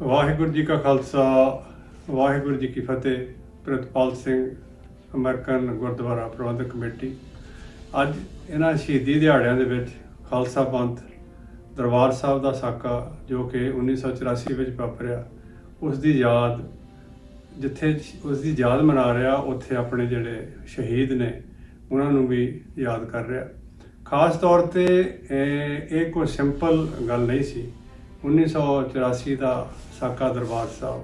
ਵਾਹਿਗੁਰੂ ਜੀ ਕਾ ਖਾਲਸਾ ਵਾਹਿਗੁਰੂ ਜੀ ਕੀ ਫਤਿਹ। ਪ੍ਰਿਤਪਾਲ ਸਿੰਘ, ਅਮਰੀਕਨ ਗੁਰਦੁਆਰਾ ਪ੍ਰਬੰਧਕ ਕਮੇਟੀ। ਅੱਜ ਇਹਨਾਂ ਸ਼ਹੀਦੀ ਦਿਹਾੜਿਆਂ ਦੇ ਵਿੱਚ ਖਾਲਸਾ ਪੰਥ ਦਰਬਾਰ ਸਾਹਿਬ ਦਾ ਸਾਕਾ ਜੋ ਕਿ 1984 ਵਿੱਚ ਵਾਪਰਿਆ, ਉਸ ਦੀ ਯਾਦ ਜਿੱਥੇ ਉਸ ਦੀ ਯਾਦ ਮਨਾ ਰਿਹਾ, ਉੱਥੇ ਆਪਣੇ ਜਿਹੜੇ ਸ਼ਹੀਦ ਨੇ ਉਹਨਾਂ ਨੂੰ ਵੀ ਯਾਦ ਕਰ ਰਿਹਾ। ਖਾਸ ਤੌਰ 'ਤੇ ਇਹ ਕੋਈ ਸਿੰਪਲ ਗੱਲ ਨਹੀਂ ਸੀ। 1984 ਦਾ ਸਾਕਾ ਦਰਬਾਰ ਸਾਹਿਬ,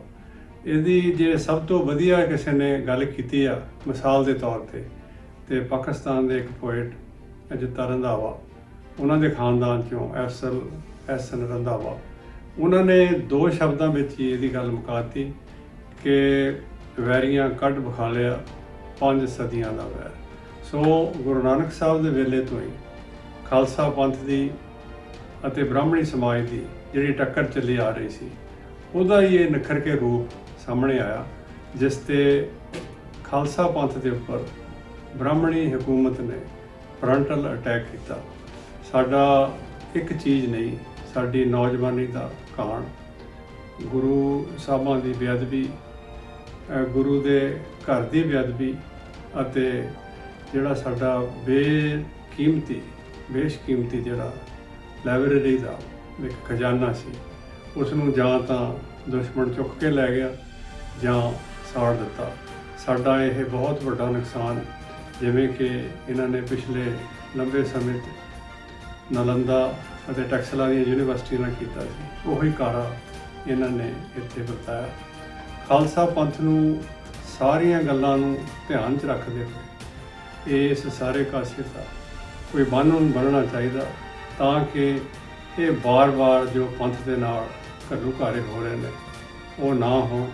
ਇਹਦੀ ਜੇ ਸਭ ਤੋਂ ਵਧੀਆ ਕਿਸੇ ਨੇ ਗੱਲ ਕੀਤੀ ਆ ਮਿਸਾਲ ਦੇ ਤੌਰ ਤੇ ਪਾਕਿਸਤਾਨ ਦੇ ਇੱਕ ਪੋਇਟ ਅਜਿੱਤਾ ਰੰਧਾਵਾ, ਉਹਨਾਂ ਦੇ ਖਾਨਦਾਨ 'ਚੋਂ ਐਸਨ ਰੰਧਾਵਾ, ਉਹਨਾਂ ਨੇ 2 ਸ਼ਬਦਾਂ ਵਿੱਚ ਹੀ ਇਹਦੀ ਗੱਲ ਮੁਕਾਤੀ ਕਿ ਵੈਰੀਆਂ ਕੱਢ ਵਿਖਾ ਲਿਆ 5 ਸਦੀਆਂ ਦਾ ਵੈਰ। ਸੋ ਗੁਰੂ ਨਾਨਕ ਸਾਹਿਬ ਦੇ ਵੇਲੇ ਤੋਂ ਹੀ ਖਾਲਸਾ ਪੰਥ ਦੀ ਅਤੇ ਬ੍ਰਾਹਮਣੀ ਸਮਾਜ ਦੀ ਜਿਹੜੀ ਟੱਕਰ ਚੱਲੀ ਆ ਰਹੀ ਸੀ, ਉਹਦਾ ਹੀ ਇਹ ਨਿਖਰ ਕੇ ਰੂਪ ਸਾਹਮਣੇ ਆਇਆ, ਜਿਸ ਤੇ ਖਾਲਸਾ ਪੰਥ ਦੇ ਉੱਪਰ ਬ੍ਰਾਹਮਣੀ ਹਕੂਮਤ ਨੇ ਫਰੰਟਲ ਅਟੈਕ ਕੀਤਾ। ਸਾਡਾ ਇੱਕ ਚੀਜ਼ ਨਹੀਂ, ਸਾਡੀ ਨੌਜਵਾਨੀ ਦਾ ਕਾਣ, ਗੁਰੂ ਸਾਹਿਬਾਂ ਦੀ ਬੇਅਦਬੀ, ਗੁਰੂ ਦੇ ਘਰ ਦੀ ਬੇਅਦਬੀ ਅਤੇ ਜਿਹੜਾ ਸਾਡਾ ਬੇਸ਼ਕੀਮਤੀ ਜਿਹੜਾ ਲਾਇਬ੍ਰੇਰੀ ਦਾ ਇੱਕ ਖਜ਼ਾਨਾ ਸੀ, ਉਸ ਨੂੰ ਜਾਂ ਤਾਂ ਦੁਸ਼ਮਣ ਚੁੱਕ ਕੇ ਲੈ ਗਿਆ ਜਾਂ ਸਾੜ ਦਿੱਤਾ। ਸਾਡਾ ਇਹ ਬਹੁਤ ਵੱਡਾ ਨੁਕਸਾਨ, ਜਿਵੇਂ ਕਿ ਇਹਨਾਂ ਨੇ ਪਿਛਲੇ ਲੰਬੇ ਸਮੇਂ ਨਾਲੰਦਾ ਅਤੇ ਟੈਕਸਲਾ ਦੀਆਂ ਯੂਨੀਵਰਸਿਟੀਆਂ ਨਾਲ ਕੀਤਾ ਸੀ, ਉਹੀ ਕਾਰਾ ਇਹਨਾਂ ਨੇ ਇੱਥੇ ਵਰਤਾਇਆ। ਖਾਲਸਾ ਪੰਥ ਨੂੰ ਸਾਰੀਆਂ ਗੱਲਾਂ ਨੂੰ ਧਿਆਨ 'ਚ ਰੱਖਦੇ ਹੋਏ ਇਸ ਸਾਰੇ ਕਾਸੇ ਦਾ ਕੋਈ ਬੰਨ੍ਹ ਬਣਨਾ ਚਾਹੀਦਾ, ਤਾਂ ਕਿ ਇਹ ਵਾਰ-ਵਾਰ ਜੋ ਪੰਥ ਦੇ ਨਾਲ ਘੱਲੂਘਾਰੇ ਹੋ ਰਹੇ ਨੇ ਉਹ ਨਾ ਹੋਣ।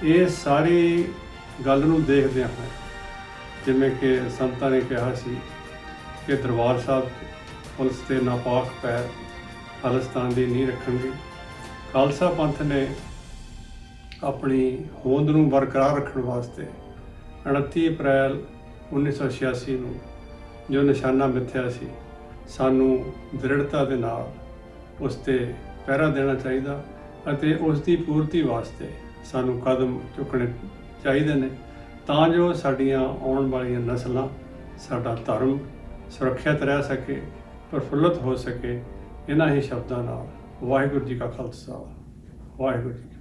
ਇਹ ਸਾਰੀ ਗੱਲ ਨੂੰ ਦੇਖਦਿਆਂ ਹੋਏ, ਜਿਵੇਂ ਕਿ ਸੰਤਾਂ ਨੇ ਕਿਹਾ ਸੀ ਕਿ ਦਰਬਾਰ ਸਾਹਿਬ ਪੁਲਿਸ ਤੇ ਨਾਪਾਕ ਪੈਰ ਖਾਲਿਸਤਾਨ ਦੀ ਨੀਂਹ ਰੱਖਣਗੇ। ਖਾਲਸਾ ਪੰਥ ਨੇ ਆਪਣੀ ਹੋਂਦ ਨੂੰ ਬਰਕਰਾਰ ਰੱਖਣ ਵਾਸਤੇ 29 ਅਪ੍ਰੈਲ 1986 ਨੂੰ ਜੋ ਨਿਸ਼ਾਨਾ ਮਿੱਥਿਆ ਸੀ, ਸਾਨੂੰ ਦ੍ਰਿੜਤਾ ਦੇ ਨਾਲ ਉਸ 'ਤੇ ਪਹਿਰਾ ਦੇਣਾ ਚਾਹੀਦਾ ਅਤੇ ਉਸ ਦੀ ਪੂਰਤੀ ਵਾਸਤੇ ਸਾਨੂੰ ਕਦਮ ਚੁੱਕਣੇ ਚਾਹੀਦੇ ਨੇ, ਤਾਂ ਜੋ ਸਾਡੀਆਂ ਆਉਣ ਵਾਲੀਆਂ ਨਸਲਾਂ, ਸਾਡਾ ਧਰਮ ਸੁਰੱਖਿਅਤ ਰਹਿ ਸਕੇ, ਪ੍ਰਫੁੱਲਤ ਹੋ ਸਕੇ। ਇਹਨਾਂ ਹੀ ਸ਼ਬਦਾਂ ਨਾਲ ਵਾਹਿਗੁਰੂ ਜੀ ਕਾ ਖਾਲਸਾ ਵਾਹਿਗੁਰੂ ਜੀ।